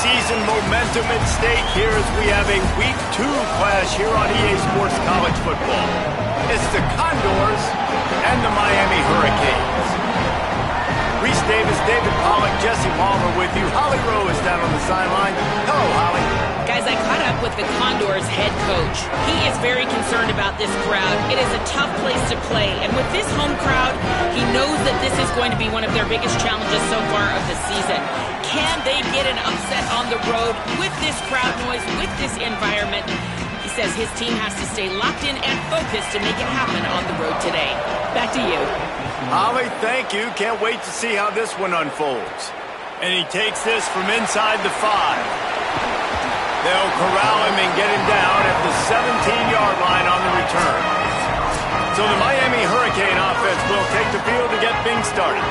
season momentum at stake here as we have a Week 2 clash here on EA Sports College Football. It's the Condors and the Miami Hurricanes. Reese Davis, David Pollack, Jesse Palmer with you. Holly Rowe is down on the sideline. Hello, Holly. Guys, I caught up with the Condors head coach. He is very concerned about this crowd. It is a tough place to play, and with this home crowd, he knows that this is going to be one of their biggest challenges so far of the season. Can they get an upset on the road with this crowd noise, with this environment? He says his team has to stay locked in and focused to make it happen on the road today. Back to you. Holly, thank you. Can't wait to see how this one unfolds. And he takes this from inside the 5. They'll corral him and get him down at the 17-yard line on the return. So the Miami Hurricane offense will take the field to get things started.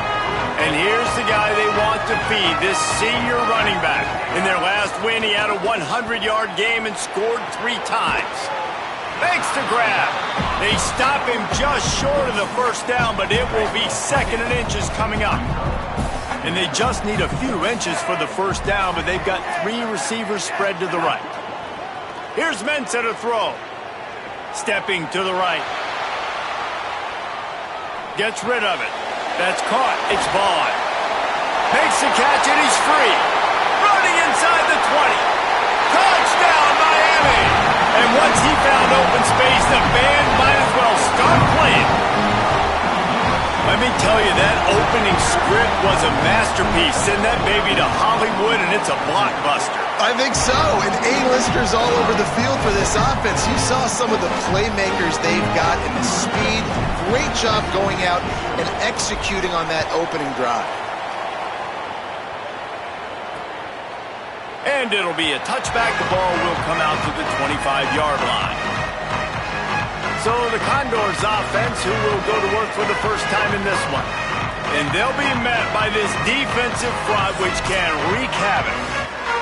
And here's the guy they want to feed, this senior running back. In their last win, he had a 100-yard game and scored 3 times. Thanks to grab. They stop him just short of the first down, but it will be 2nd and inches coming up. And they just need a few inches for the first down, but they've got 3 receivers spread to the right. Here's Mensah to throw. Stepping to the right. Gets rid of it. That's caught. It's Vaughn. Makes the catch, and he's free. Running inside the 20. Touchdown, Miami! And once he found open space, the band might as well start playing. Let me tell you, that opening script was a masterpiece. Send that baby to Hollywood, and it's a blockbuster. I think so, and A-listers all over the field for this offense. You saw some of the playmakers they've got and the speed. Great job going out and executing on that opening drive. And it'll be a touchback. The ball will come out to the 25-yard line. So the Condors offense, who will go to work for the first time in this one. And they'll be met by this defensive front, which can wreak havoc.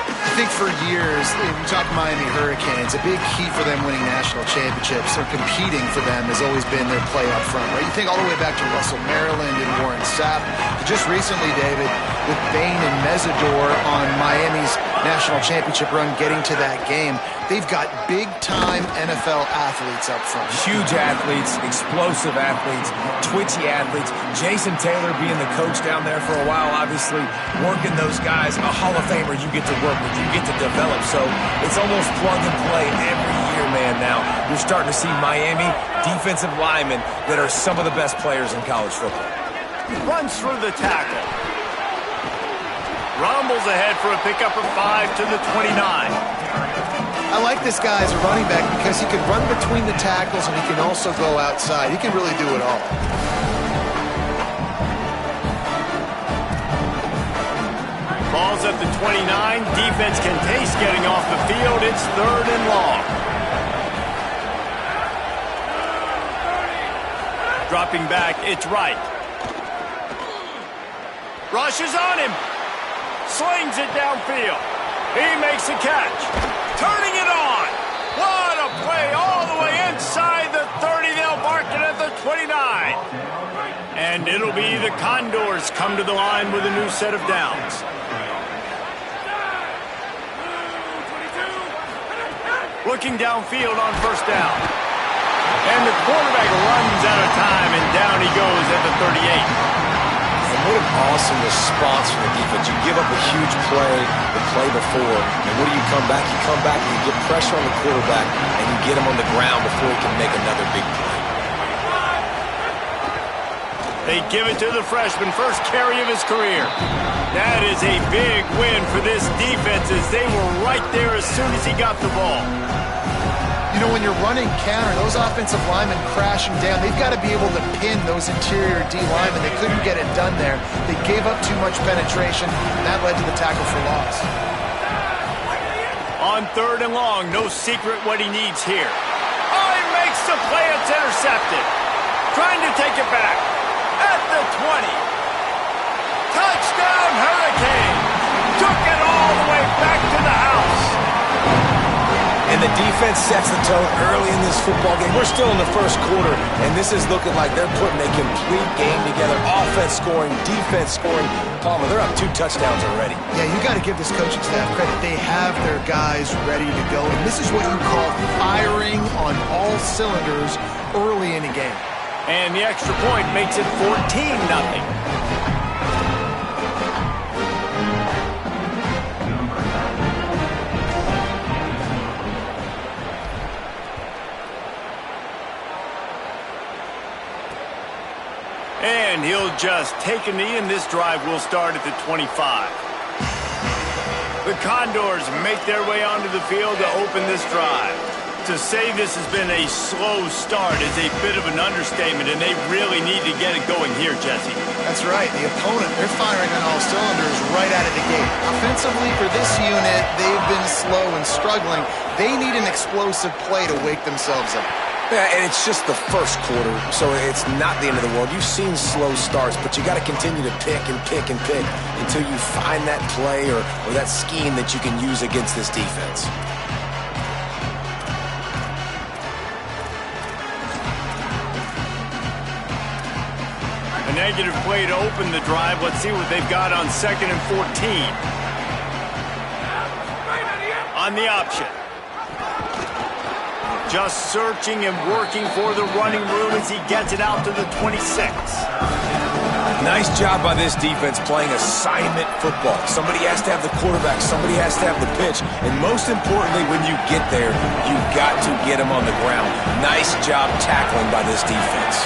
I think for years, we talk Miami Hurricanes, a big key for them winning national championships or competing for them has always been their play up front, right? You think all the way back to Russell Maryland and Warren Sapp. Just recently, David, with Bain and Mesidor on Miami's national championship run getting to that game, they've got big-time NFL athletes up front. Huge athletes, explosive athletes, twitchy athletes. Jason Taylor being the coach down there for a while, obviously working those guys. A Hall of Famer you get to work with, you get to develop. So it's almost plug and play every year, man, now. You're starting to see Miami defensive linemen that are some of the best players in college football. Runs through the tackle. Rumbles ahead for a pickup of 5 to the 29. I like this guy as a running back because he can run between the tackles and he can also go outside. He can really do it all. Ball's at the 29. Defense can taste getting off the field. It's 3rd and long. Dropping back, it's right. Rushes on him. Slings it downfield. He makes a catch. Turning it on. What a play all the way inside the 30. They'll mark it at the 29. And it'll be the Condors come to the line with a new set of downs. Looking downfield on first down. And the quarterback runs out of time, and down he goes at the 38. What an awesome response from the defense. You give up a huge play the play before, and what do you come back? You come back and you get pressure on the quarterback, and you get him on the ground before he can make another big play. They give it to the freshman, first carry of his career. That is a big win for this defense as they were right there as soon as he got the ball. You know, when you're running counter, those offensive linemen crashing down, they've got to be able to pin those interior D linemen. They couldn't get it done there. They gave up too much penetration, and that led to the tackle for loss. On 3rd and long, no secret what he needs here. Oh, he makes the play. It's intercepted. Trying to take it back. At the 20. Touchdown, Hurricane. Took it all the way back to the house. And the defense sets the tone early in this football game. We're still in the first quarter, and this is looking like they're putting a complete game together. Offense scoring, defense scoring. Palmer, they're up 2 touchdowns already. Yeah, you got to give this coaching staff credit. They have their guys ready to go, and this is what you call firing on all cylinders early in a game. And the extra point makes it 14-0. And he'll just take a knee, and this drive will start at the 25. The Condors make their way onto the field to open this drive. To say this has been a slow start is a bit of an understatement, and they really need to get it going here, Jesse. That's right. The opponent, they're firing on all cylinders right out of the gate. Offensively, for this unit, they've been slow and struggling. They need an explosive play to wake themselves up. Yeah, and it's just the first quarter, so it's not the end of the world. You've seen slow starts, but you got to continue to pick and pick and pick until you find that play or that scheme that you can use against this defense. A negative play to open the drive. Let's see what they've got on 2nd and 14. On the option. Just searching and working for the running room as he gets it out to the 26. Nice job by this defense playing assignment football. Somebody has to have the quarterback. Somebody has to have the pitch. And most importantly, when you get there, you've got to get him on the ground. Nice job tackling by this defense.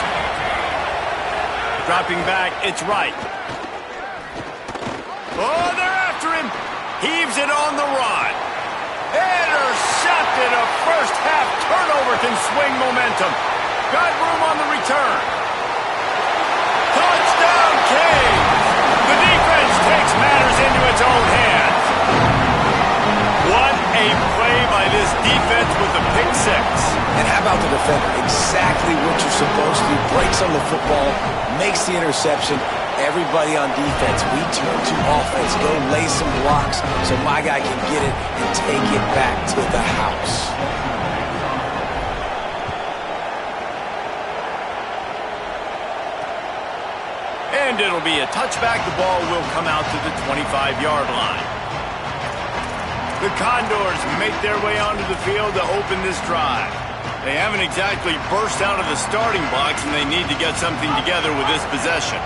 Dropping back, it's right. Oh, they're after him. Heaves it on the run. Intercepted. A first-half turnover can swing momentum. Got room on the return. Touchdown, King. The defense takes matters into its own hands. What a play by this defense with the pick 6. And how about the defender? Exactly what you're supposed to do. Breaks on the football, makes the interception. Everybody on defense, we turn to offense. Go lay some blocks so my guy can get it and take it back to the house. And it'll be a touchback. The ball will come out to the 25-yard line. The Condors make their way onto the field to open this drive. They haven't exactly burst out of the starting blocks, and they need to get something together with this possession.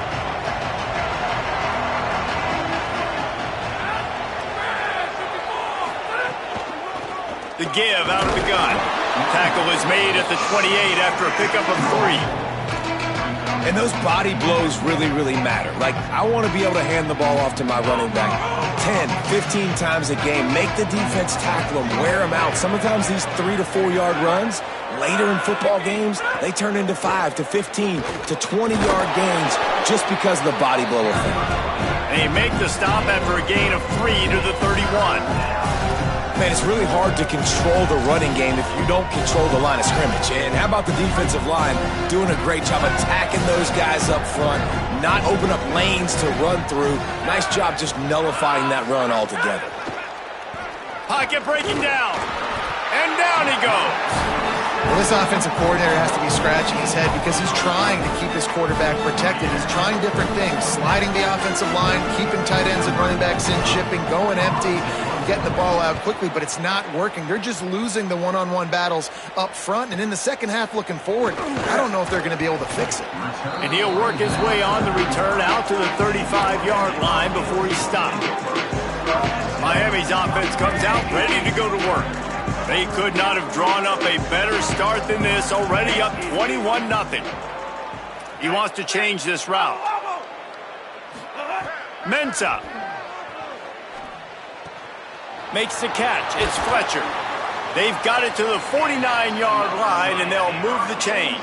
The give out of the gun. Tackle is made at the 28 after a pickup of 3. And those body blows really matter. Like, I want to be able to hand the ball off to my running back 10, 15 times a game. Make the defense tackle them, wear them out. Sometimes these 3 to 4 yard runs, later in football games, they turn into 5 to 15 to 20 yard gains just because of the body blow effect. They make the stop after a gain of 3 to the 31. Man, it's really hard to control the running game if you don't control the line of scrimmage. And how about the defensive line doing a great job attacking those guys up front, not open up lanes to run through. Nice job just nullifying that run altogether. Pocket breaking down. And down he goes. Well, this offensive coordinator has to be scratching his head because he's trying to keep his quarterback protected. He's trying different things, sliding the offensive line, keeping tight ends and running backs in, chipping, going empty, getting the ball out quickly, but it's not working. They're just losing the one-on-one battles up front, and in the second half looking forward, I don't know if they're going to be able to fix it. And he'll work his way on the return out to the 35-yard line before he stopped. Miami's offense comes out ready to go to work. They could not have drawn up a better start than this, already up 21-0. He wants to change this route. Mensah makes the catch. It's Fletcher. They've got it to the 49-yard line, and they'll move the chains.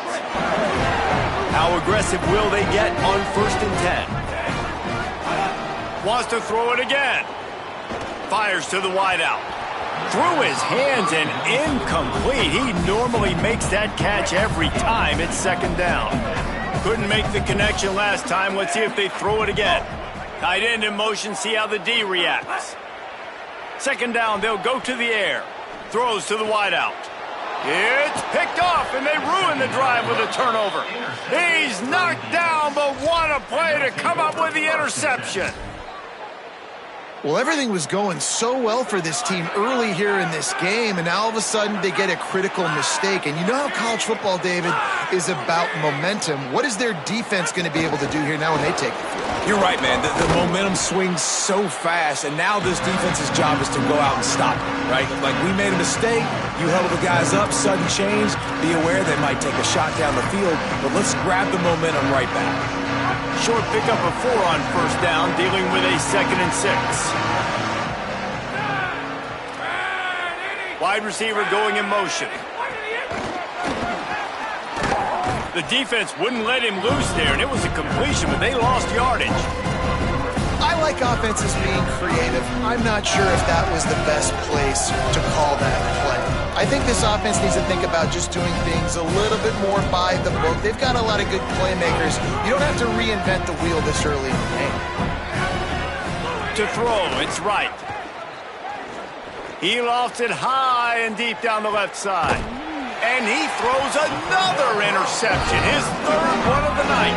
How aggressive will they get on 1st and 10? Wants to throw it again. Fires to the wideout. Through his hands and incomplete. He normally makes that catch every time. It's 2nd down. Couldn't make the connection last time. Let's see if they throw it again. Tight end in motion. See how the D reacts. 2nd down. They'll go to the air. Throws to the wideout. It's picked off, and they ruin the drive with a turnover. He's knocked down, but what a play to come up with the interception. Well, everything was going so well for this team early here in this game, and now all of a sudden they get a critical mistake. And you know how college football, David, is about momentum. What is their defense going to be able to do here now when they take the field? You're right, man. The momentum swings so fast, and now this defense's job is to go out and stop it, right? Like, we made a mistake. You held the guys up, sudden change. Be aware they might take a shot down the field, but let's grab the momentum right back. Short pickup of 4 on first down, dealing with a 2nd and 6. Wide receiver going in motion. The defense wouldn't let him loose there, and it was a completion, but they lost yardage. I like offenses being creative. I'm not sure if that was the best place to call that play. I think this offense needs to think about just doing things a little bit more by the book. They've got a lot of good playmakers. You don't have to reinvent the wheel this early in the game. To throw, it's right. He lofts it high and deep down the left side. And he throws another interception, his 3rd one of the night.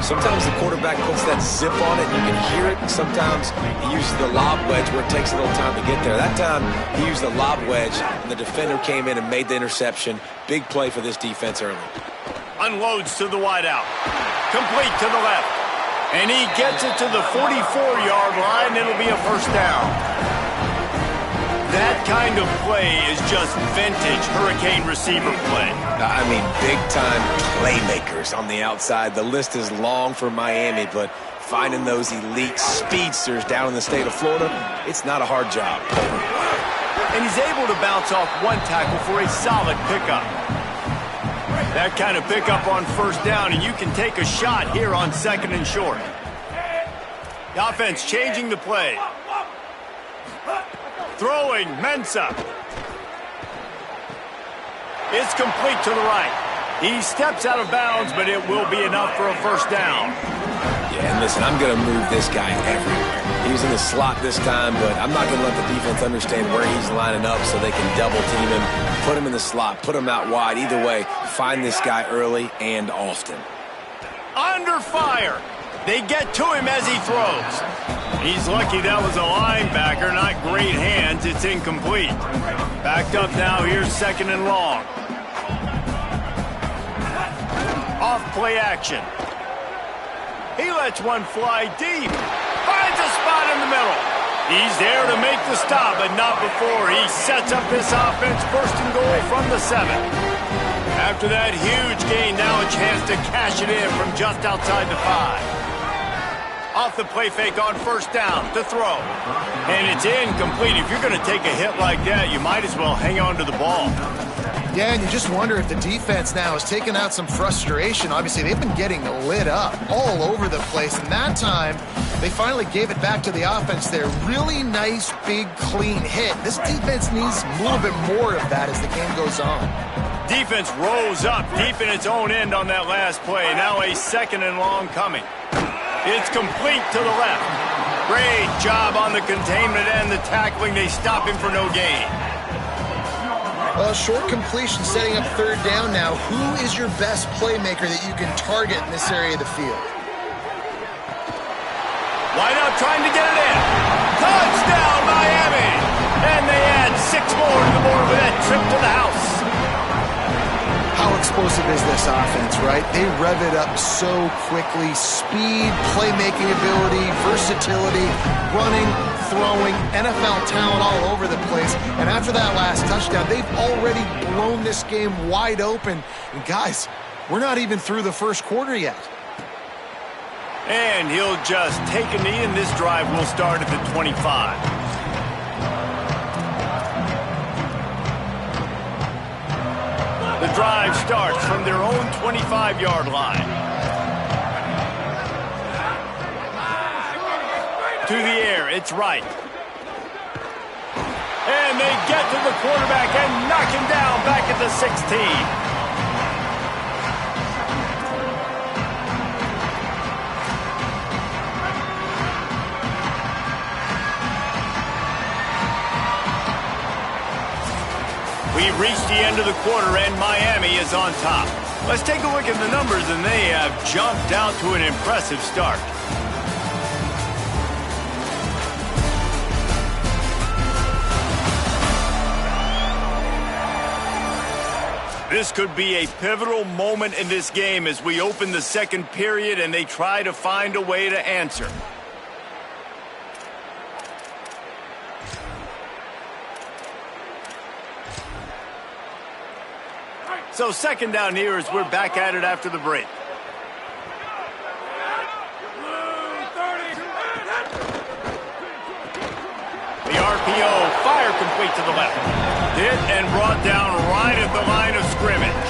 Sometimes the quarterback puts that zip on it, and you can hear it. Sometimes he uses the lob wedge where it takes a little time to get there. That time, he used the lob wedge, and the defender came in and made the interception. Big play for this defense early. Unloads to the wideout. Complete to the left. And he gets it to the 44-yard line. It'll be a first down. That kind of play is just vintage Hurricane receiver play. I mean, big-time playmakers on the outside. The list is long for Miami, but finding those elite speedsters down in the state of Florida, it's not a hard job. And he's able to bounce off one tackle for a solid pickup. That kind of pickup on first down, and you can take a shot here on 2nd and short. The offense changing the play. Throwing, Mensah. It's complete to the right. He steps out of bounds, but it will be enough for a first down. Yeah, and listen, I'm going to move this guy everywhere. He was in the slot this time, but I'm not going to let the defense understand where he's lining up so they can double team him, put him in the slot, put him out wide. Either way, find this guy early and often. Under fire. They get to him as he throws. He's lucky that was a linebacker, not great hands. It's incomplete. Backed up now, here's 2nd and long. Off play action. He lets one fly deep. Finds a spot in the middle. He's there to make the stop, but not before he sets up this offense. 1st and goal from the 7. After that huge gain, now a chance to cash it in from just outside the 5. Off the play fake on first down to throw. And it's incomplete. If you're going to take a hit like that, you might as well hang on to the ball. Yeah, and you just wonder if the defense now has taken out some frustration. Obviously, they've been getting lit up all over the place. And that time, they finally gave it back to the offense there. Really nice, big, clean hit. This defense needs a little bit more of that as the game goes on. Defense rose up deep in its own end on that last play. Now a 2nd and long coming. It's complete to the left. Great job on the containment and the tackling. They stop him for no gain. Well, short completion setting up 3rd down now. Who is your best playmaker that you can target in this area of the field? Wideout trying to get it in. Touchdown, Miami! And they add 6 more to the board with that trip to the house. How explosive is this offense, right? They rev it up so quickly. Speed, playmaking ability, versatility, running, throwing, NFL talent all over the place. And after that last touchdown, they've already blown this game wide open. And guys, we're not even through the first quarter yet. And he'll just take a knee, and this drive will start at the 25. The drive starts from their own 25-yard line. To the air, it's right. And they get to the quarterback and knock him down back at the 16. reached the end of the quarter, and Miami is on top. Let's take a look at the numbers, and they have jumped out to an impressive start. This could be a pivotal moment in this game as we open the second period and they try to find a way to answer. So second down here as we're back at it after the break. The RPO, fire complete to the left. Hit and brought down right at the line of scrimmage.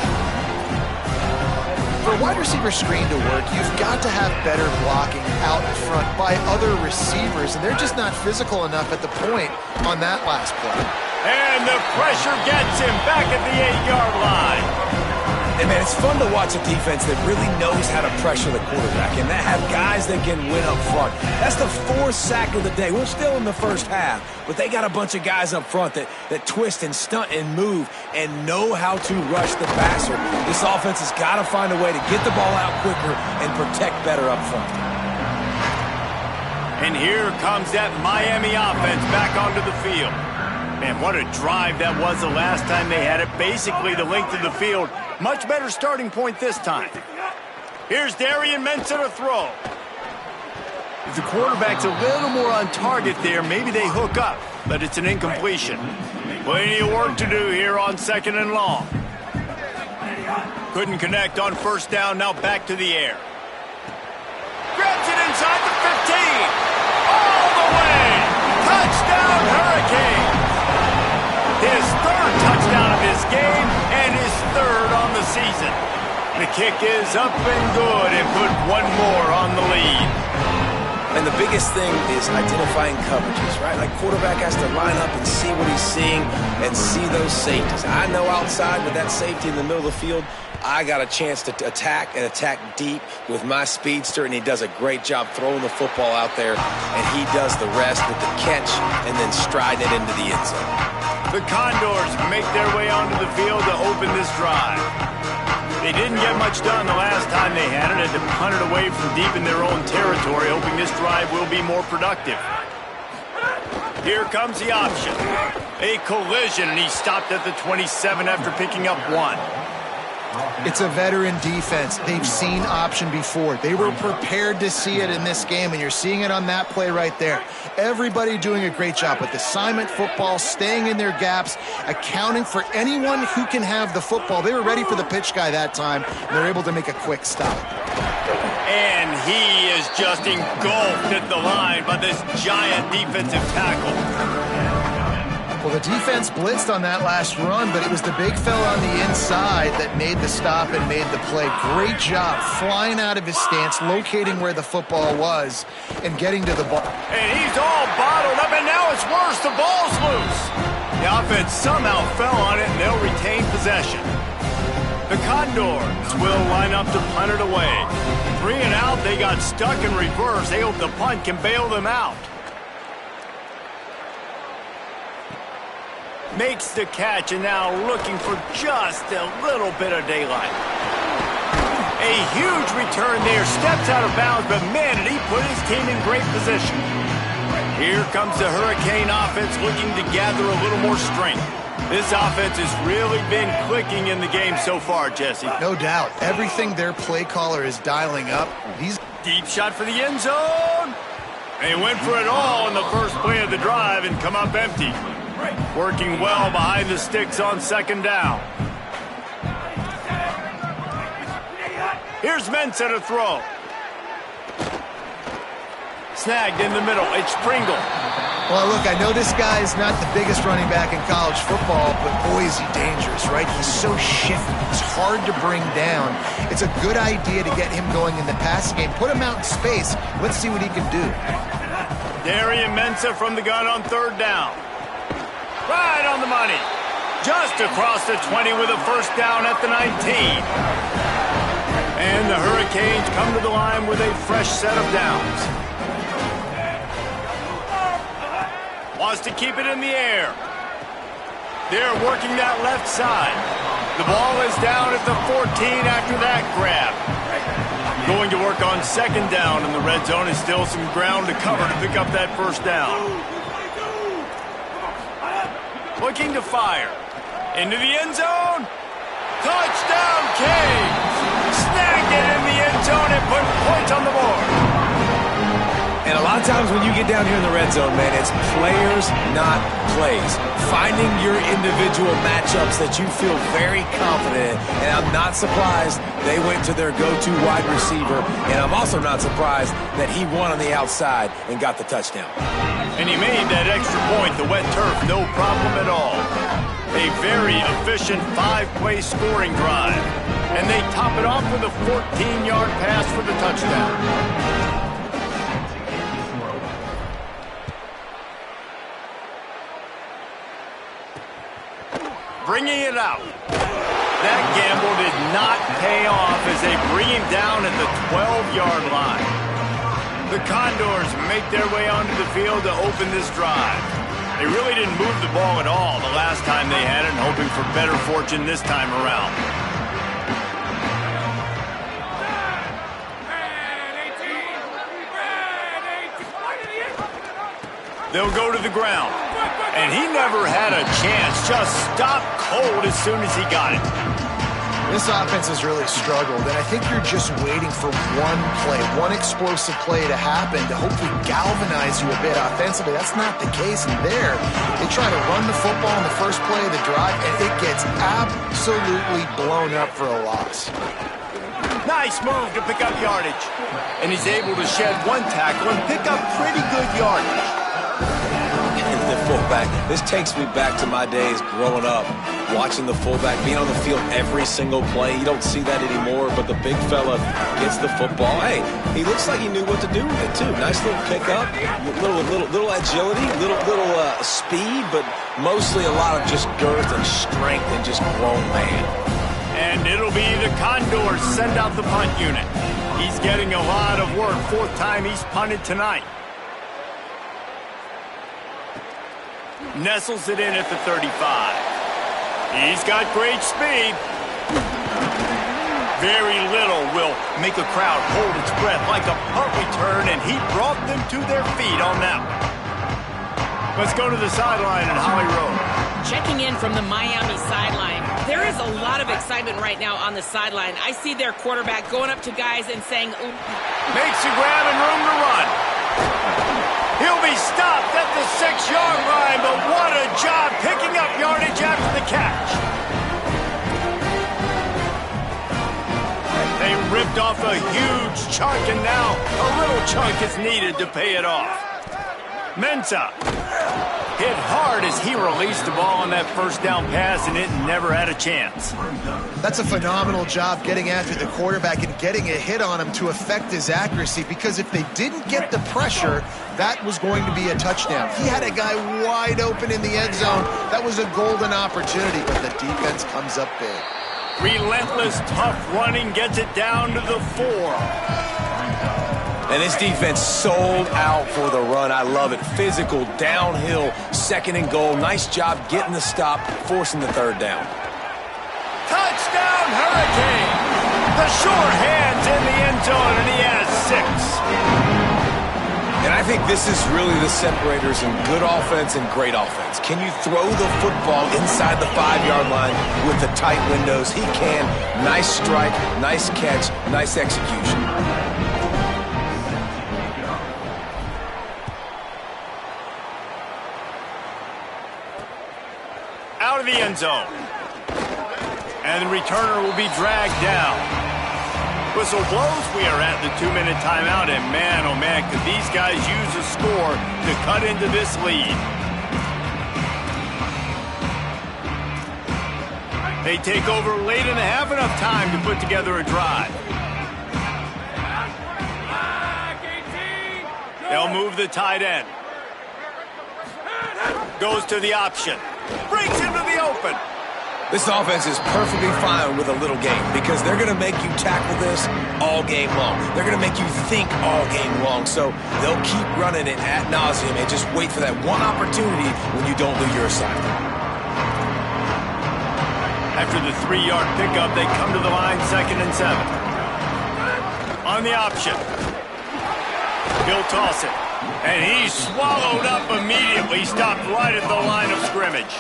For a wide receiver screen to work, you've got to have better blocking out in front by other receivers, and they're just not physical enough at the point on that last play. And the pressure gets him back at the 8-yard line. And, man, it's fun to watch a defense that really knows how to pressure the quarterback and that have guys that can win up front. That's the 4th sack of the day. We're still in the first half, but they got a bunch of guys up front that twist and stunt and move and know how to rush the passer. This offense has got to find a way to get the ball out quicker and protect better up front. And here comes that Miami offense back onto the field. Man, what a drive that was the last time they had it. Basically the length of the field. Much better starting point this time. Here's Darian Mensah to throw. If the quarterback's a little more on target there, maybe they hook up, but it's an incompletion. Plenty of work to do here on second and long. Couldn't connect on first down, now back to the air. Grabs it inside the 15. All the way. Touchdown Hurricane. His 3rd touchdown of this game and his 3rd on the season. The kick is up and good and put one more on the lead. And the biggest thing is identifying coverages, right? Like quarterback has to line up and see what he's seeing and see those safeties. I know outside with that safety in the middle of the field, I got a chance to attack and attack deep with my speedster, and he does a great job throwing the football out there, and he does the rest with the catch and then striding it into the end zone. The Condors make their way onto the field to open this drive. They didn't get much done the last time they had it, and to punt it away from deep in their own territory, hoping this drive will be more productive. Here comes the option. A collision, and he stopped at the 27 after picking up 1. It's a veteran defense. They've seen option before. They were prepared to see it in this game, and you're seeing it on that play right there. Everybody doing a great job with assignment football, staying in their gaps, accounting for anyone who can have the football. They were ready for the pitch guy that time, and they're able to make a quick stop. And he is just engulfed at the line by this giant defensive tackle. Well, the defense blitzed on that last run, but it was the big fella on the inside that made the stop and made the play. Great job flying out of his stance, locating where the football was, and getting to the ball. And he's all bottled up, and now it's worse. The ball's loose. The offense somehow fell on it, and they'll retain possession. The Condors will line up to punt it away. 3 and out, they got stuck in reverse. They hope the punt can bail them out. Makes the catch, and now looking for just a little bit of daylight. A huge return there, steps out of bounds, but man, did he put his team in great position. Here comes the Hurricane offense looking to gather a little more strength. This offense has really been clicking in the game so far, Jesse. No doubt. Everything their play caller is dialing up. He's deep shot for the end zone. They went for it all in the first play of the drive and come up empty. Working well behind the sticks on second down. Here's Mensah to throw. Snagged in the middle. It's Pringle. Well, look, I know this guy's not the biggest running back in college football, but boy, is he dangerous, right? He's so shifty. He's hard to bring down. It's a good idea to get him going in the passing game. Put him out in space. Let's see what he can do. Darian Mensah from the gun on third down. Right on the money. Just across the 20 with a first down at the 19. And the Hurricanes come to the line with a fresh set of downs. Wants to keep it in the air. They're working that left side. The ball is down at the 14 after that grab. Going to work on second down, and the red zone is still some ground to cover to pick up that first down. Looking to fire. Into the end zone. Touchdown, Canes! Snagged it in the end zone and put points on the board. And a lot of times when you get down here in the red zone, man, it's players, not plays. Finding your individual matchups that you feel very confident in. And I'm not surprised they went to their go-to wide receiver. And I'm also not surprised that he won on the outside and got the touchdown. And he made that extra point, the wet turf, no problem at all. A very efficient 5-play scoring drive. And they top it off with a 14-yard pass for the touchdown. Bringing it out. That gamble did not pay off as they bring him down at the 12-yard line. The Condors make their way onto the field to open this drive. They really didn't move the ball at all the last time they had it, hoping for better fortune this time around. They'll go to the ground. And he never had a chance. Just stopped cold as soon as he got it. This offense has really struggled, and I think you're just waiting for one play, one explosive play to happen to hopefully galvanize you a bit offensively. That's not the case, and there, they try to run the football in the first play of the drive, and it gets absolutely blown up for a loss. Nice move to pick up yardage. And he's able to shed one tackle and pick up pretty good yardage. The fullback. This takes me back to my days growing up, watching the fullback being on the field every single play. You don't see that anymore, but the big fella gets the football. Hey, he looks like he knew what to do with it too. Nice little pickup, little agility, little speed, but mostly a lot of just girth and strength and just grown man. And it'll be the Condors send out the punt unit. He's getting a lot of work. 4th time he's punted tonight. Nestles it in at the 35. He's got great speed. Very little will make a crowd hold its breath like a punt return, and he brought them to their feet on that one. Let's go to the sideline in Holly Road. Checking in from the Miami sideline. There is a lot of excitement right now on the sideline. I see their quarterback going up to guys and saying, ooh. Makes a grab and room to run. He'll be stopped at the 6-yard line, but what a job picking up yardage after the catch. They ripped off a huge chunk, and now a little chunk is needed to pay it off. Mensah hit hard as he released the ball on that first down pass, and it never had a chance. That's a phenomenal job getting after the quarterback and getting a hit on him to affect his accuracy, because if they didn't get the pressure, that was going to be a touchdown. He had a guy wide open in the end zone. That was a golden opportunity, but the defense comes up big. Relentless, tough running gets it down to the 4. And this defense sold out for the run. I love it. Physical, downhill, 2nd and goal. Nice job getting the stop, forcing the 3rd down. Touchdown, Hurricane! The sure hands in the end zone, and he has 6. And I think this is really the separators in good offense and great offense. Can you throw the football inside the 5-yard line with the tight windows? He can. Nice strike, nice catch, nice execution. Out of the end zone. And the returner will be dragged down. Whistle blows. We are at the 2-minute timeout, and man, oh man, could these guys use a score to cut into this lead. They take over late and have enough time to put together a drive. They'll move the tight end. Goes to the option. Breaks into the open. This offense is perfectly fine with a little game because they're going to make you tackle this all game long. They're going to make you think all game long. So they'll keep running it ad nauseum and just wait for that one opportunity when you don't do your assignment. After the 3-yard pickup, they come to the line 2nd and 7. On the option. He'll toss it. And he's swallowed up immediately. Stopped right at the line of scrimmage.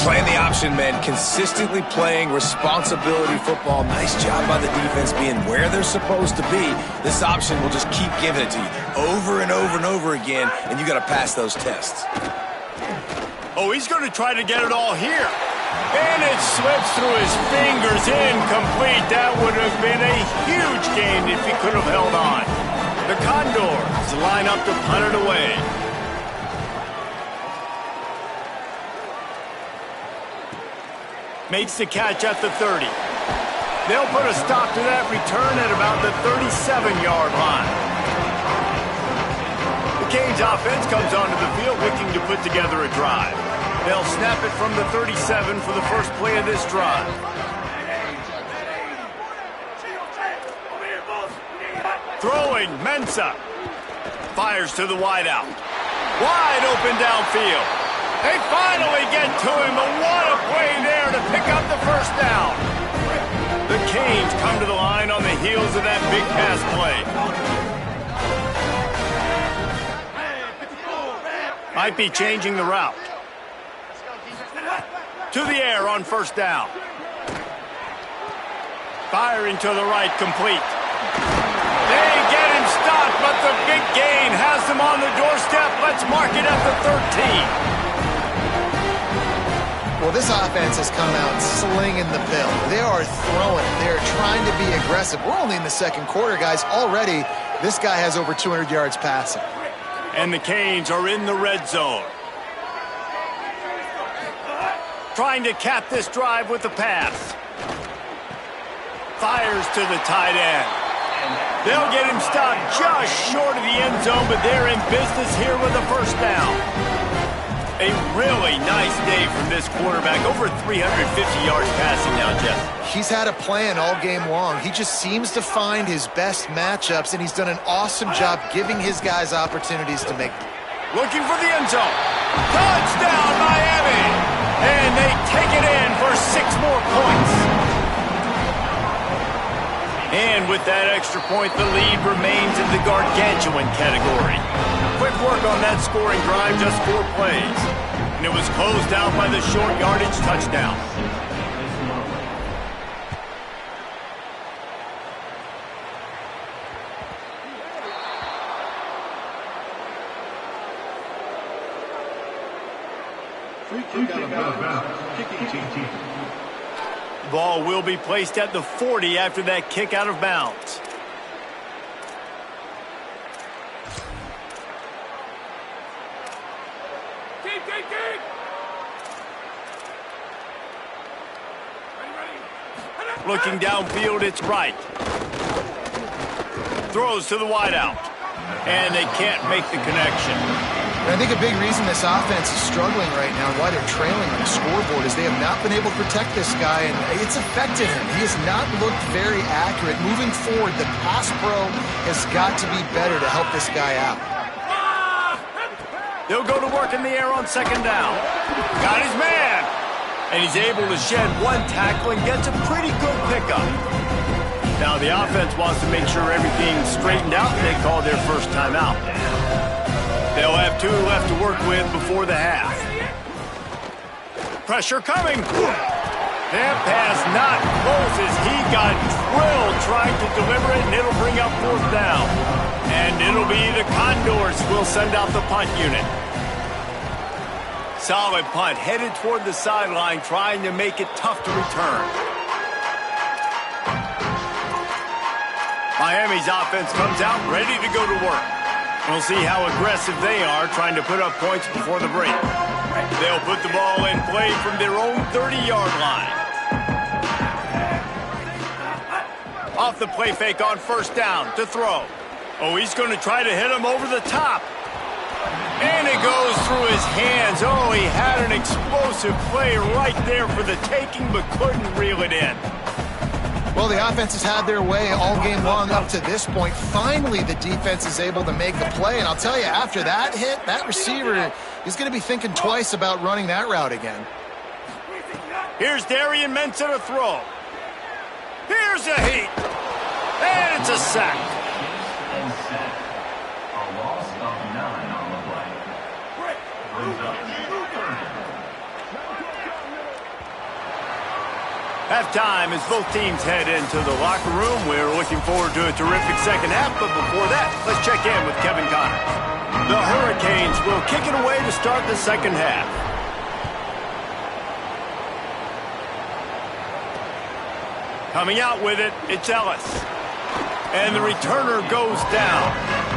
Playing the option, man. Consistently playing responsibility football. Nice job by the defense being where they're supposed to be. This option will just keep giving it to you over and over and over again, and you got to pass those tests. Oh, he's going to try to get it all here. And it slips through his fingers, incomplete. That would have been a huge gain if he could have held on. The Condors line up to punt it away. Makes the catch at the 30. They'll put a stop to that return at about the 37-yard line. The Canes offense comes onto the field looking to put together a drive. They'll snap it from the 37 for the first play of this drive. Throwing, Mensah. Fires to the wideout. Wide open downfield. They finally get to him, but what a play there to pick up the first down. The Canes come to the line on the heels of that big pass play. Might be changing the route. To the air on first down. Firing to the right, complete. They get him stopped, but the big gain has them on the doorstep. Let's mark it at the 13. Well, this offense has come out slinging the pill. They are throwing it. They are trying to be aggressive. We're only in the second quarter, guys. Already, this guy has over 200 yards passing. And the Canes are in the red zone. Trying to cap this drive with the pass. Fires to the tight end. They'll get him stopped just short of the end zone, but they're in business here with a first down. A really nice day from this quarterback. Over 350 yards passing now, Jeff. He's had a plan all game long. He just seems to find his best matchups, and he's done an awesome job giving his guys opportunities to make them. Looking for the end zone. Touchdown, Miami! And they take it in for 6 more points. And with that extra point, the lead remains in the gargantuan category. Quick work on that scoring drive, just 4 plays. And it was closed out by the short yardage touchdown. The ball will be placed at the 40 after that kick out of bounds. Looking downfield, it's right. Throws to the wideout. And they can't make the connection. And I think a big reason this offense is struggling right now and why they're trailing on the scoreboard is they have not been able to protect this guy, and it's affected him. He has not looked very accurate. Moving forward, the pass pro has got to be better to help this guy out. They'll go to work in the air on second down. Got his man. And he's able to shed 1 tackle and gets a pretty good pickup. Now the offense wants to make sure everything's straightened out, and they call their first timeout. They'll have 2 left to work with before the half. Pressure coming. That pass not close as he got drilled trying to deliver it, and it'll bring up 4th down. And it'll be the Condors who will send out the punt unit. Solid punt, headed toward the sideline, trying to make it tough to return. Miami's offense comes out ready to go to work. We'll see how aggressive they are trying to put up points before the break. They'll put the ball in play from their own 30-yard line. Off the play fake on first down to throw. Oh, he's going to try to hit him over the top. And it goes through his hands. Oh, he had an explosive play right there for the taking, but couldn't reel it in. Well, the offense has had their way all game long up to this point. Finally, the defense is able to make a play. And I'll tell you, after that hit, that receiver is going to be thinking twice about running that route again. Here's Darian Mensah to throw. Here's a heat. And it's a sack. A loss of 9 on the play. Halftime as both teams head into the locker room. We're looking forward to a terrific second half, but before that, let's check in with Kevin Connors. The Hurricanes will kick it away to start the second half. Coming out with it, it's Ellis. And the returner goes down.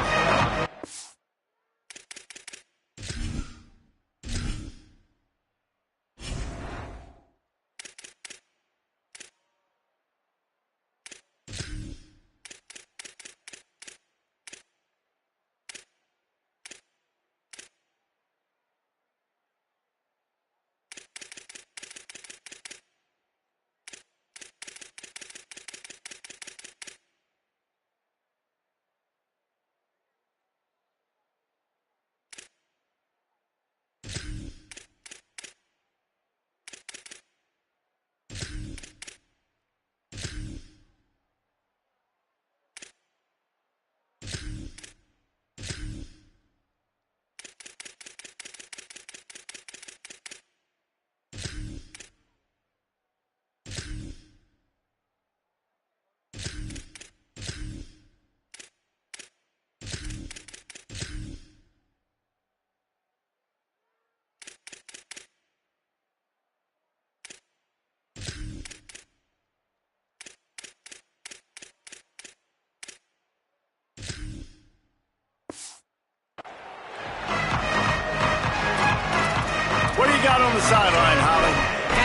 What do you got on the sideline, Holly?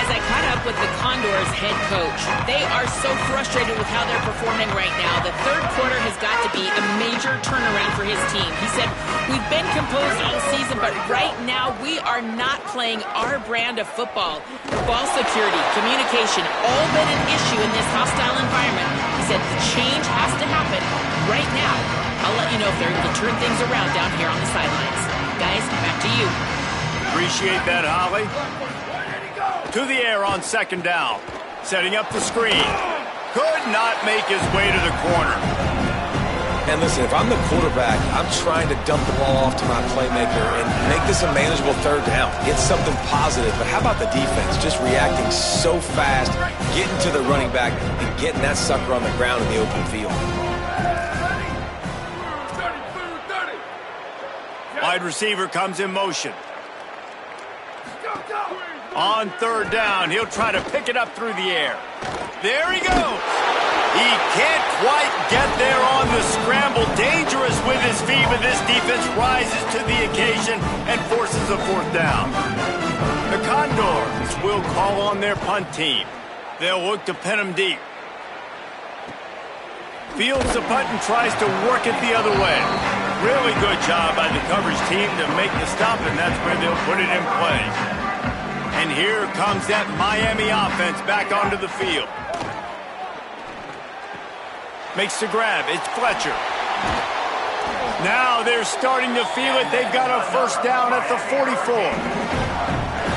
As I caught up with the Condors head coach, they are so frustrated with how they're performing right now. The third quarter has got to be a major turnaround for his team. He said, we've been composed all season, but right now we are not playing our brand of football. Ball security, communication, all been an issue in this hostile environment. He said the change has to happen right now. I'll let you know if they're able to turn things around down here on the sidelines. Guys, back to you. Appreciate that, Holly. To the air on second down. Setting up the screen. Could not make his way to the corner. And listen, if I'm the quarterback, I'm trying to dump the ball off to my playmaker and make this a manageable third down. Get something positive. But how about the defense? Just reacting so fast, getting to the running back, and getting that sucker on the ground in the open field. Wide receiver comes in motion. On third down, he'll try to pick it up through the air. There he goes. He can't quite get there on the scramble. Dangerous with his feet, but this defense rises to the occasion and forces a fourth down. The Condors will call on their punt team. They'll look to pin him deep. Fields the punt and tries to work it the other way. Really good job by the coverage team to make the stop, and that's where they'll put it in play. And here comes that Miami offense back onto the field. Makes the grab. It's Fletcher. Now they're starting to feel it. They've got a first down at the 44.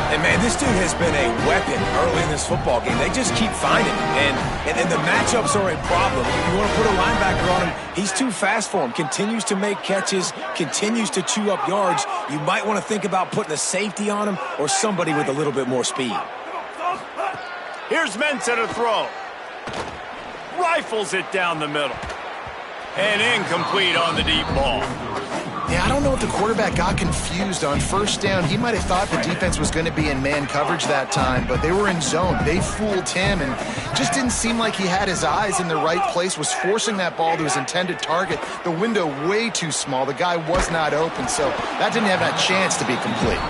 And, man, this dude has been a weapon early in this football game. They just keep finding him. And the matchups are a problem. You want to put a linebacker on him, he's too fast for him. Continues to make catches, continues to chew up yards. You might want to think about putting a safety on him or somebody with a little bit more speed. Here's Mensah to throw. Rifles it down the middle. And incomplete on the deep ball. Yeah, I don't know if the quarterback got confused on first down. He might have thought the defense was going to be in man coverage that time, but they were in zone. They fooled him and just didn't seem like he had his eyes in the right place, was forcing that ball to his intended target. The window way too small. The guy was not open, so that didn't have that chance to be complete.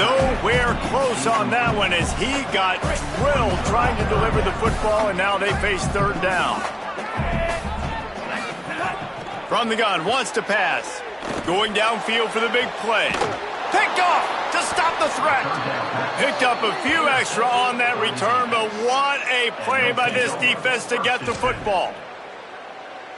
Nowhere close on that one as he got drilled trying to deliver the football, and now they face third down. From the gun, wants to pass. Going downfield for the big play. Picked off to stop the threat. Picked up a few extra on that return, but what a play by this defense to get the football.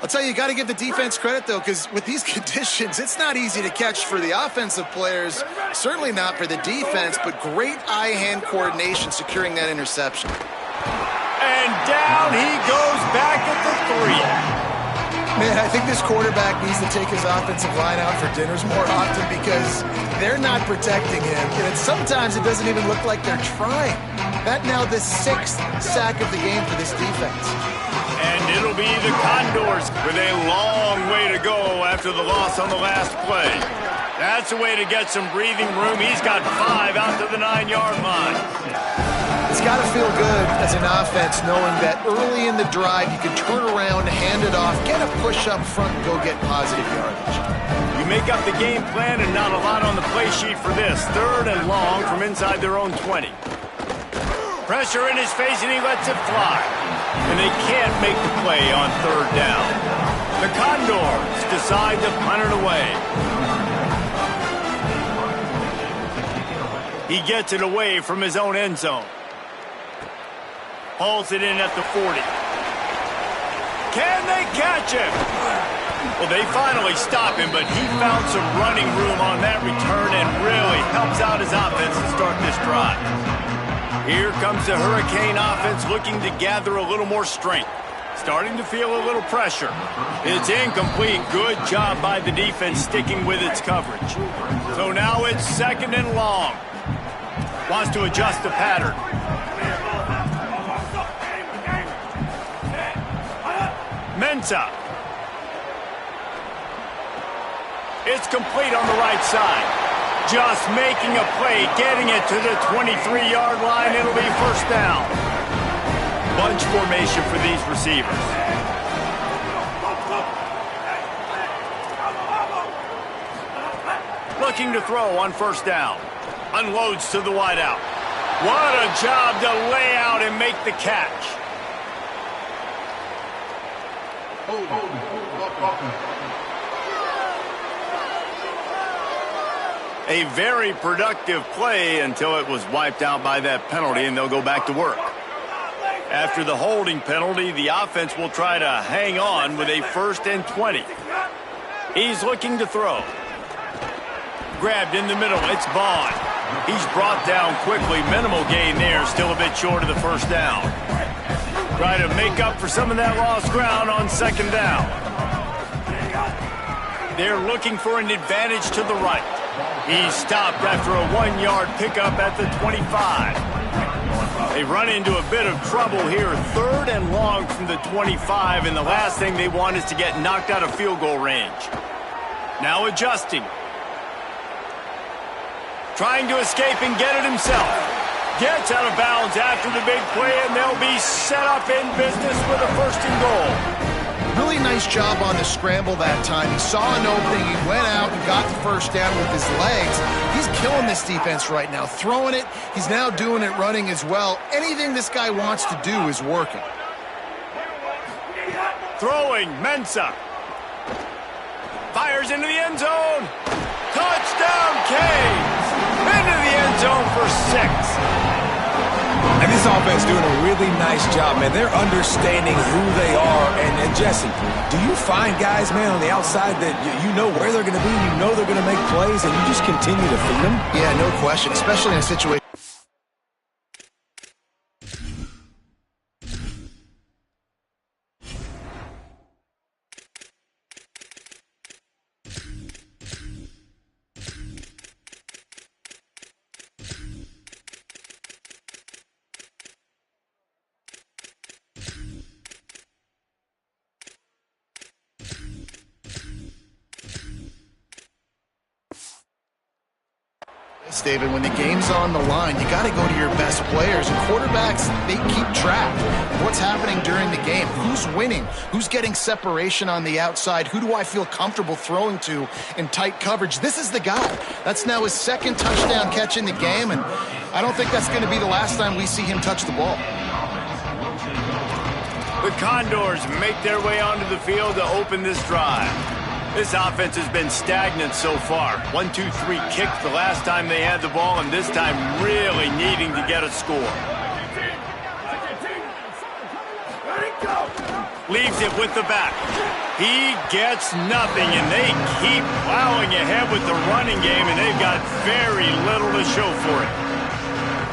I'll tell you, you got to give the defense credit, though, because with these conditions, it's not easy to catch for the offensive players, certainly not for the defense, but great eye-hand coordination securing that interception. And down he goes back at the 3. Man, I think this quarterback needs to take his offensive line out for dinners more often because they're not protecting him. And sometimes it doesn't even look like they're trying. That now the 6th sack of the game for this defense. And it'll be the Condors with a long way to go after the loss on the last play. That's a way to get some breathing room. He's got 5 out to the 9-yard line. It's got to feel good as an offense knowing that early in the drive you can turn around, hand it off, get a push up front, and go get positive yardage. You make up the game plan and not a lot on the play sheet for this. 3rd and long from inside their own 20. Pressure in his face and he lets it fly. And they can't make the play on 3rd down. The Condors decide to punt it away. He gets it away from his own end zone. Hauls it in at the 40. Can they catch him? Well, they finally stop him, but he found some running room on that return and really helps out his offense to start this drive. Here comes the Hurricane offense looking to gather a little more strength. Starting to feel a little pressure. It's incomplete. Good job by the defense sticking with its coverage. So now it's 2nd and long. Wants to adjust the pattern. Mensa. It's complete on the right side. Just making a play, getting it to the 23-yard line. It'll be 1st down. Bunch formation for these receivers. Looking to throw on 1st down. Unloads to the wideout. What a job to lay out and make the catch. A very productive play until it was wiped out by that penalty, and they'll go back to work. After the holding penalty, the offense will try to hang on with a 1st and 20. He's looking to throw. Grabbed in the middle. It's Bond. He's brought down quickly. Minimal gain there. Still a bit short of the 1st down. Try to make up for some of that lost ground on 2nd down. They're looking for an advantage to the right. He's stopped after a 1-yard pickup at the 25. They run into a bit of trouble here. 3rd and long from the 25, and the last thing they want is to get knocked out of field goal range. Now adjusting. Trying to escape and get it himself. Gets out of bounds after the big play, and they'll be set up in business with a 1st and goal. Really nice job on the scramble that time. He saw an opening, he went out and got the 1st down with his legs. He's killing this defense right now. Throwing it, he's now doing it running as well. Anything this guy wants to do is working. Throwing, Mensa. Fires into the end zone. Touchdown, Canes. Into the end zone for 6. And this offense doing a really nice job, man. They're understanding who they are. And Jesse, do you find guys, man, on the outside that you know where they're going to be, you know they're going to make plays, and you just continue to feed them? Yeah, no question, especially in a situation. David, when the game's on the line, you got to go to your best players. And quarterbacks, they keep track of what's happening during the game. Who's winning? Who's getting separation on the outside? Who do I feel comfortable throwing to in tight coverage? This is the guy. That's now his 2nd touchdown catch in the game, and I don't think that's going to be the last time we see him touch the ball. The Condors make their way onto the field to open this drive. This offense has been stagnant so far. 1-2-3 kick the last time they had the ball, and this time really needing to get a score. Ready, go! Leaves it with the back. He gets nothing, and they keep plowing ahead with the running game, and they've got very little to show for it.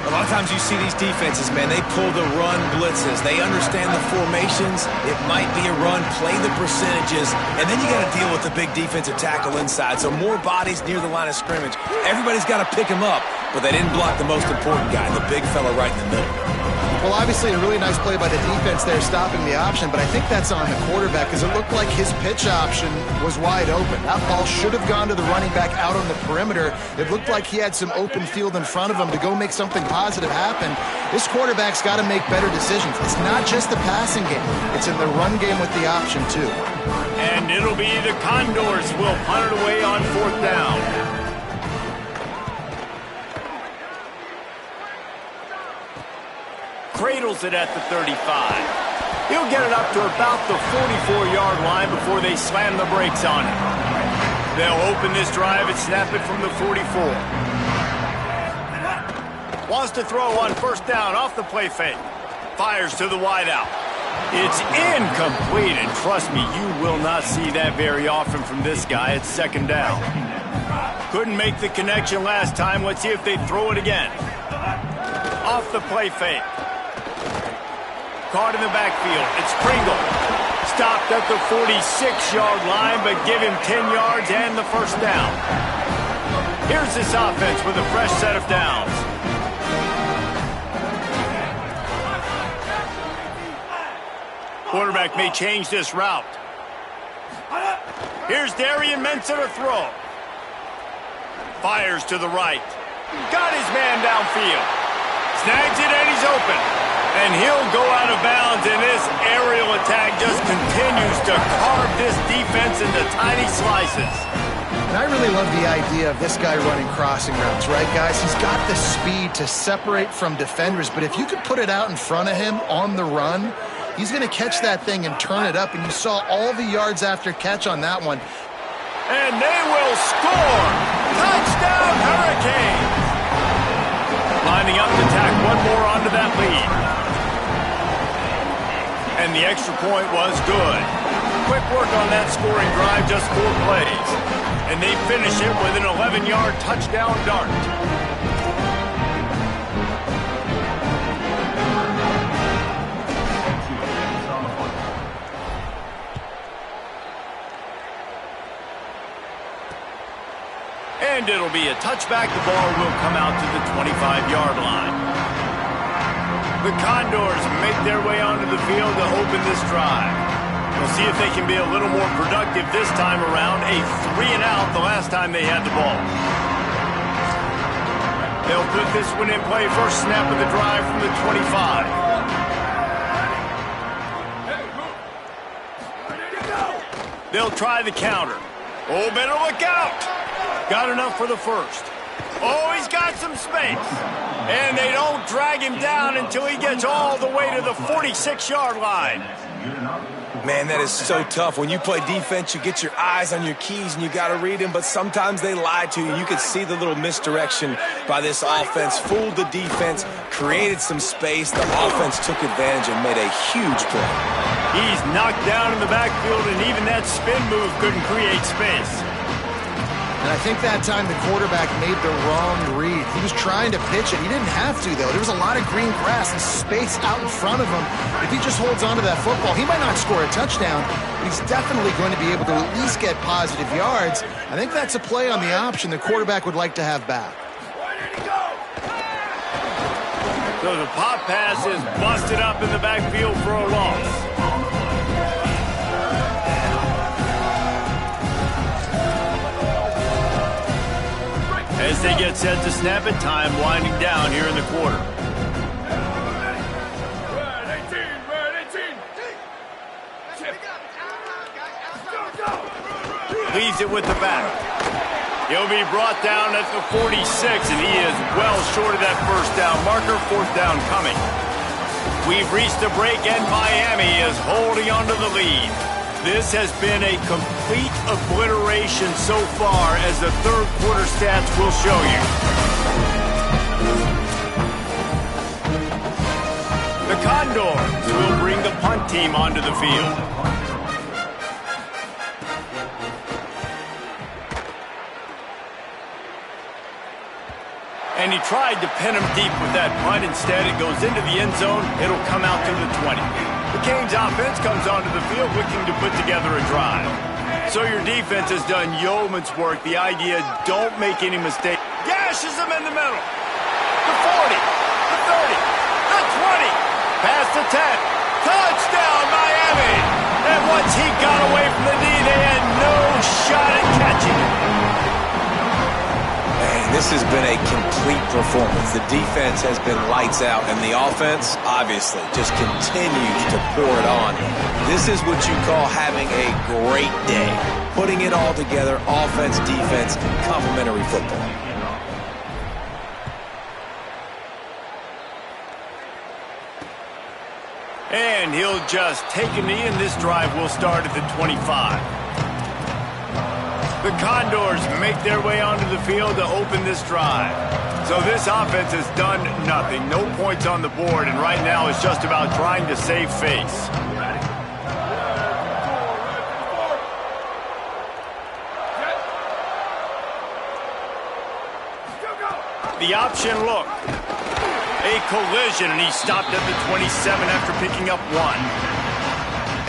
A lot of times you see these defenses, man, they pull the run blitzes. They understand the formations. It might be a run, play the percentages, and then you got to deal with the big defensive tackle inside. So more bodies near the line of scrimmage. Everybody's got to pick him up, but they didn't block the most important guy, the big fella right in the middle. Well, obviously a really nice play by the defense there stopping the option, but I think that's on the quarterback because it looked like his pitch option was wide open. That ball should have gone to the running back out on the perimeter. It looked like he had some open field in front of him to go make something positive happen. This quarterback's got to make better decisions. It's not just the passing game. It's in the run game with the option, too. And it'll be the Condors will punt it away on 4th down. Cradles it at the 35. He'll get it up to about the 44-yard line before they slam the brakes on it. They'll open this drive and snap it from the 44. Wants to throw on 1st down off the play fake. Fires to the wideout. It's incomplete, and trust me, you will not see that very often from this guy. It's 2nd down. Couldn't make the connection last time. Let's see if they throw it again. Off the play fake. Caught in the backfield. It's Pringle. Stopped at the 46-yard line, but give him 10 yards and the 1st down. Here's this offense with a fresh set of downs. Quarterback may change this route. Here's Darian Mensa to throw. Fires to the right. Got his man downfield. Snags it and he's open. And he'll go out of bounds, and this aerial attack just continues to carve this defense into tiny slices. And I really love the idea of this guy running crossing routes, right, guys? He's got the speed to separate from defenders, but if you could put it out in front of him on the run, he's going to catch that thing and turn it up, and you saw all the yards after catch on that one. And they will score! Touchdown, Hurricanes! Lining up to tack one more onto that lead. And the extra point was good. Quick work on that scoring drive, just 4 plays. And they finish it with an 11-yard touchdown dart. And it'll be a touchback. The ball will come out to the 25-yard line. The Condors make their way onto the field to open this drive. We'll see if they can be a little more productive this time around. A 3-and-out the last time they had the ball. They'll put this one in play. First snap of the drive from the 25. They'll try the counter. Oh, better look out. Got enough for the 1st. Oh, he's got some space. And they don't drag him down until he gets all the way to the 46-yard line. Man, that is so tough. When you play defense, you get your eyes on your keys and you got to read them, but sometimes they lie to you. You can see the little misdirection by this offense. Fooled the defense, created some space. The offense took advantage and made a huge play. He's knocked down in the backfield, and even that spin move couldn't create space. And I think that time the quarterback made the wrong read. He was trying to pitch it. He didn't have to, though. There was a lot of green grass and space out in front of him. If he just holds on to that football, he might not score a touchdown, but he's definitely going to be able to at least get positive yards. I think that's a play on the option the quarterback would like to have back. So the pop pass is busted up in the backfield for a loss. As they get set to snap it, time winding down here in the quarter. Leaves it with the back. He'll be brought down at the 46, and he is well short of that 1st down marker. 4th down coming. We've reached a break, and Miami is holding on to the lead. This has been a complete obliteration so far, as the 3rd quarter stats will show you. The Condors will bring the punt team onto the field. And he tried to pin him deep with that punt. Instead, it goes into the end zone. It'll come out to the 20. The Canes offense comes onto the field looking to put together a drive. So your defense has done yeoman's work. The idea, don't make any mistake. Gashes him in the middle. The 40, the 30, the 20. Past the 10. Touchdown, Miami. And once he got away from the knee, they had no shot at catching it. Man, this has been a complete performance. The defense has been lights out, and the offense, obviously, just continues to pour it on. This is what you call having a great day. Putting it all together, offense, defense, complementary football. And he'll just take a knee, and this drive will start at the 25. The Condors make their way onto the field to open this drive. So this offense has done nothing. No points on the board, and right now it's just about trying to save face. The option look. A collision, and he stopped at the 27 after picking up one.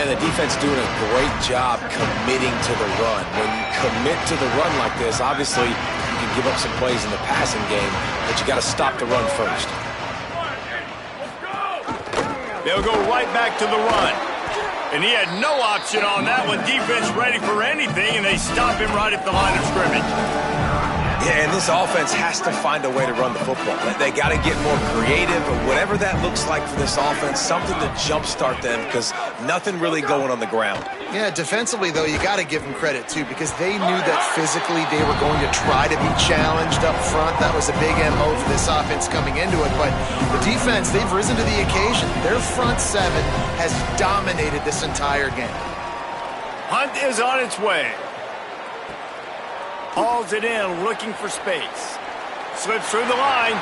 And the defense doing a great job committing to the run. When you commit to the run like this, obviously you can give up some plays in the passing game, but you got to stop the run first. They'll go right back to the run. And he had no option on that one. Defense ready for anything, and they stop him right at the line of scrimmage. Yeah, and this offense has to find a way to run the football. They got to get more creative, or whatever that looks like for this offense, something to jumpstart them, because nothing really going on the ground. Yeah, defensively, though, you got to give them credit, too, because they knew that physically they were going to try to be challenged up front. That was a big MO for this offense coming into it. But the defense, they've risen to the occasion. Their front seven has dominated this entire game. Hunt is on its way. Hauls it in, looking for space. Slips through the line.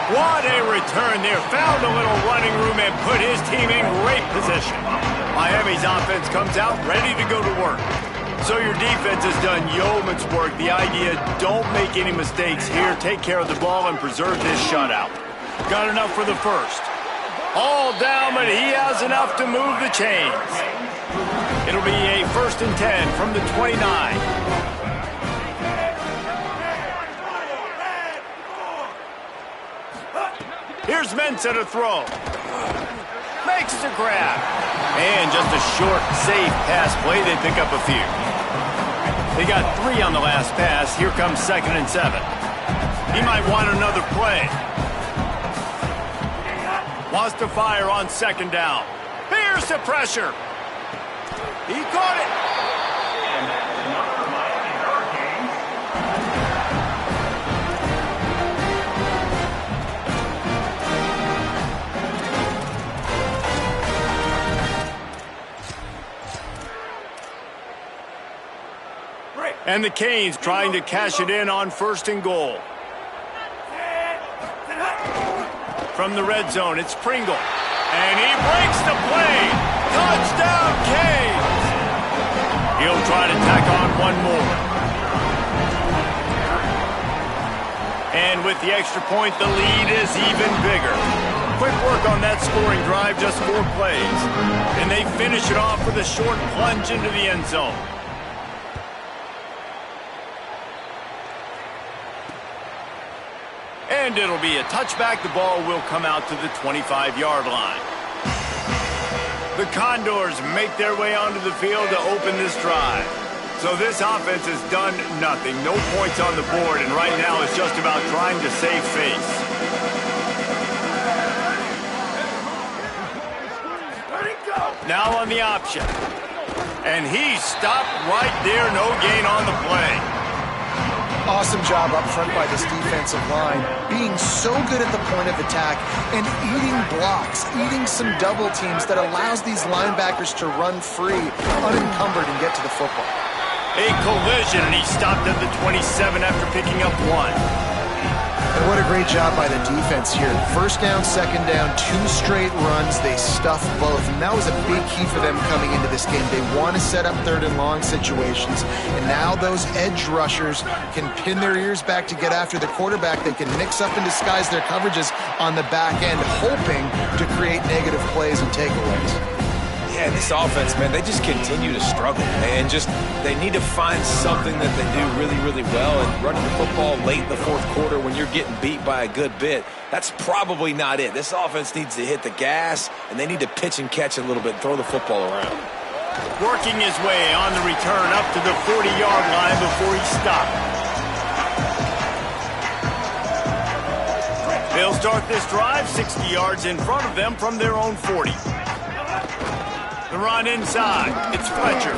What a return there. Found a little running room and put his team in great position. Miami's offense comes out ready to go to work. So your defense has done yeoman's work. The idea, don't make any mistakes here. Take care of the ball and preserve this shutout. Got enough for the first. All down, but he has enough to move the chains. It'll be a 1st and 10 from the 29. Here's Mensah to throw. Makes the grab. And just a short, safe pass play. They pick up a few. They got 3 on the last pass. Here comes 2nd and 7. He might want another play. Wants to fire on 2nd down. Here's the pressure. He caught it. And the Canes trying to cash it in on 1st and goal. From the red zone, it's Pringle. And he breaks the play. Touchdown, Canes. He'll try to tack on one more. And with the extra point, the lead is even bigger. Quick work on that scoring drive, just 4 plays. And they finish it off with a short plunge into the end zone. And it'll be a touchback. The ball will come out to the 25-yard line. The Condors make their way onto the field to open this drive. So this offense has done nothing. No points on the board, and right now it's just about trying to save face. Now on the option. And he stopped right there. No gain on the play. Awesome job up front by this defensive line, being so good at the point of attack and eating blocks, eating some double teams that allows these linebackers to run free, unencumbered, and get to the football. A collision, and he stopped at the 27 after picking up 1. And what a great job by the defense here. First down, second down, 2 straight runs. They stuffed both, and that was a big key for them coming into this game. They want to set up third and long situations, and now those edge rushers can pin their ears back to get after the quarterback. They can mix up and disguise their coverages on the back end, hoping to create negative plays and takeaways. Yeah, this offense, man, they just continue to struggle, and they need to find something that they do really, really well, and running the football late in the fourth quarter when you're getting beat by a good bit, that's probably not it. This offense needs to hit the gas, and they need to pitch and catch a little bit and throw the football around. Working his way on the return up to the 40-yard line before he stopped. They'll start this drive 60 yards in front of them from their own 40. The run inside. It's Fletcher.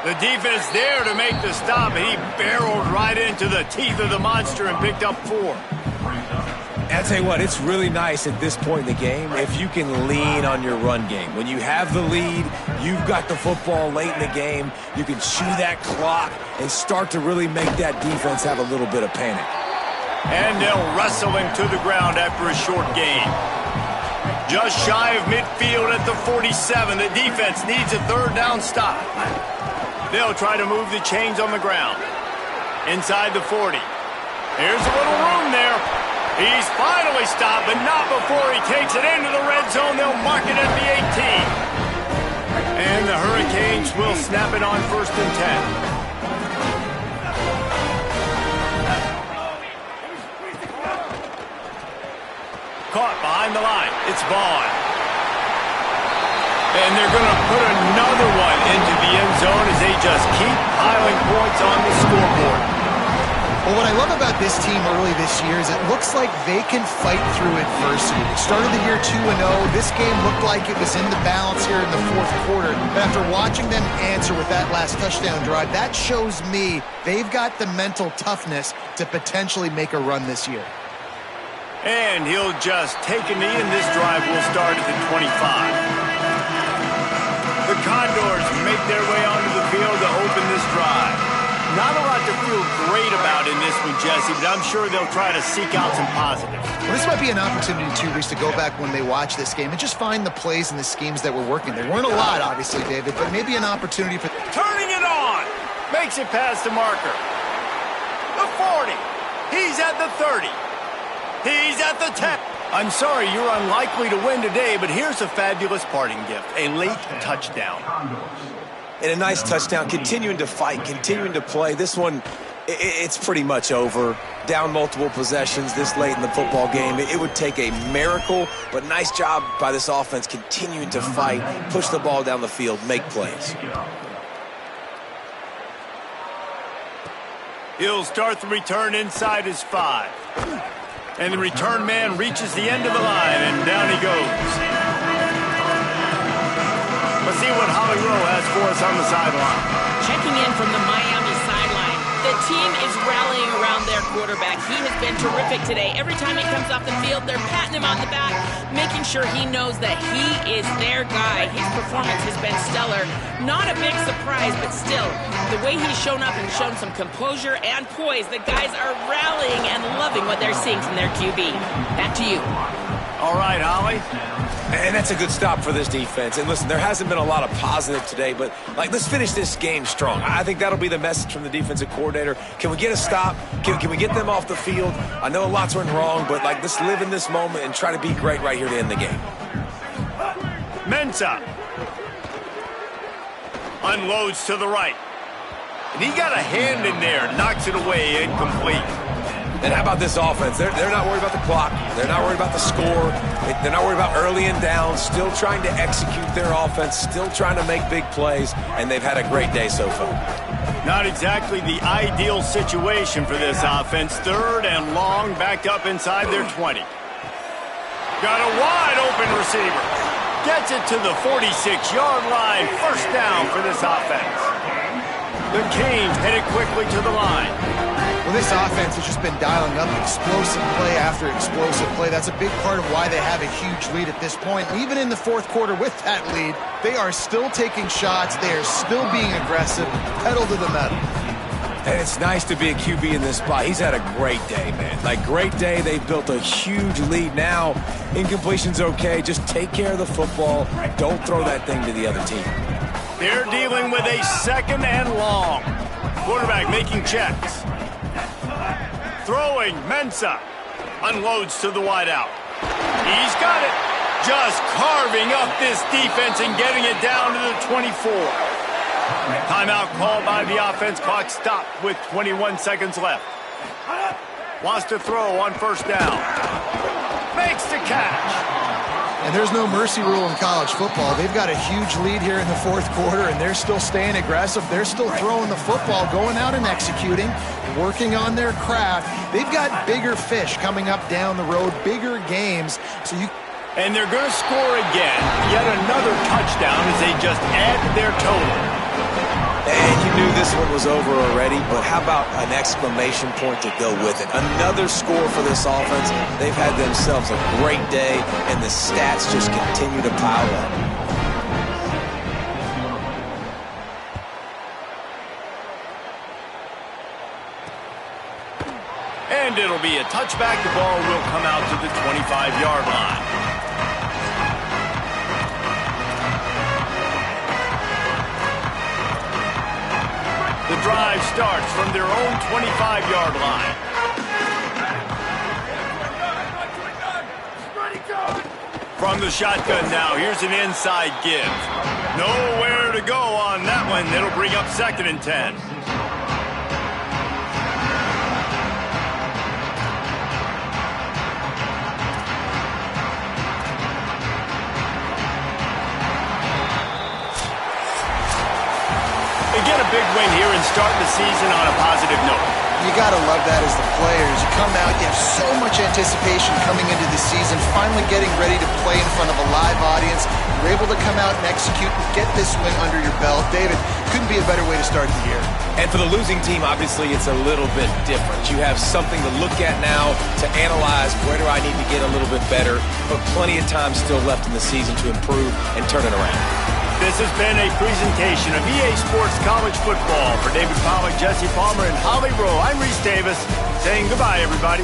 The defense there to make the stop, and he barreled right into the teeth of the monster and picked up 4. I'll tell you what, it's really nice at this point in the game if you can lean on your run game. When you have the lead, you've got the football late in the game, you can chew that clock and start to really make that defense have a little bit of panic. And they'll wrestle him to the ground after a short gain. Just shy of midfield at the 47. The defense needs a third down stop. They'll try to move the chains on the ground. Inside the 40. Here's a little room there. He's finally stopped, but not before he takes it into the red zone. They'll mark it at the 18. And the Hurricanes will snap it on 1st and 10. Caught behind the line. It's Vaughn. And they're going to put another one into the end zone as they just keep piling points on the scoreboard. Well, what I love about this team early this year is it looks like they can fight through adversity. They started the year 2-0. This game looked like it was in the balance here in the fourth quarter. But after watching them answer with that last touchdown drive, that shows me they've got the mental toughness to potentially make a run this year. And he'll just take a knee, and this drive will start at the 25. The Condors make their way onto the field to open this drive. Not a lot to feel great about in this one, Jesse, but I'm sure they'll try to seek out some positives. Well, this might be an opportunity, too, Reese, to go back when they watch this game and just find the plays and the schemes that were working. There weren't a lot, obviously, David, but maybe an opportunity for... Turning it on! Makes it past the marker. The 40. He's at the 30. He's at the 10. I'm sorry, you're unlikely to win today, but here's a fabulous parting gift, a late touchdown. And a nice touchdown, continuing to fight, continuing to play. This one, it's pretty much over. Down multiple possessions this late in the football game. It would take a miracle, but nice job by this offense continuing to fight, push the ball down the field, make plays. He'll start the return inside his 5. And the return man reaches the end of the line, and down he goes. Let's see what Holly Rowe has for us on the sideline. Checking in from the Miami sideline. The team is rallying around their quarterback. He has been terrific today. Every time he comes off the field, they're patting him on the back, making sure he knows that he is their guy. His performance has been stellar. Not a big surprise, but still, the way he's shown up and shown some composure and poise, the guys are rallying and loving what they're seeing from their QB. Back to you. All right, Holly. And that's a good stop for this defense. And listen, there hasn't been a lot of positive today, but let's finish this game strong. I think that'll be the message from the defensive coordinator. Can we get a stop? Can we get them off the field? I know lots went wrong, but let's live in this moment and try to be great right here to end the game. Mensah unloads to the right. And he got a hand in there, knocks it away, incomplete. And how about this offense? They're not worried about the clock. They're not worried about the score. They're not worried about early and down. Still trying to execute their offense. Still trying to make big plays. And they've had a great day so far. Not exactly the ideal situation for this offense. 3rd and long, backed up inside their 20. Got a wide open receiver. Gets it to the 46-yard line. 1st down for this offense. The Canes headed quickly to the line. Well, this offense has just been dialing up explosive play after explosive play. That's a big part of why they have a huge lead at this point. Even in the fourth quarter with that lead, they are still taking shots. They are still being aggressive, pedal to the metal. And it's nice to be a QB in this spot. He's had a great day, man. Like, great day. They've built a huge lead. Now, incompletion's okay. Just take care of the football. Don't throw that thing to the other team. They're dealing with a 2nd and long. Quarterback making checks. Throwing, Mensah. Unloads to the wideout. He's got it. Just carving up this defense and getting it down to the 24. Timeout called by the offense. Clock stopped with 21 seconds left. Wants to throw on 1st down. Makes the catch. And there's no mercy rule in college football. They've got a huge lead here in the 4th quarter, and they're still staying aggressive. They're still throwing the football, going out and executing, working on their craft. They've got bigger fish coming up down the road, bigger games. And they're going to score again. Yet another touchdown as they just add to their total. And you knew this one was over already, but how about an exclamation point to go with it? Another score for this offense. They've had themselves a great day, and the stats just continue to pile up. And it'll be a touchback. The ball will come out to the 25-yard line. The drive starts from their own 25-yard line. From the shotgun now, here's an inside give. Nowhere to go on that one. It'll bring up 2nd and 10. They get a big win here and start the season on a positive note. You got to love that as the players. You come out, you have so much anticipation coming into the season, finally getting ready to play in front of a live audience. You're able to come out and execute and get this win under your belt. David, couldn't be a better way to start the year. And for the losing team, obviously, it's a little bit different. You have something to look at now to analyze where do I need to get a little bit better, but plenty of time still left in the season to improve and turn it around. This has been a presentation of EA Sports College Football. For David Pollack, Jesse Palmer, and Holly Rowe, I'm Reese Davis saying goodbye, everybody.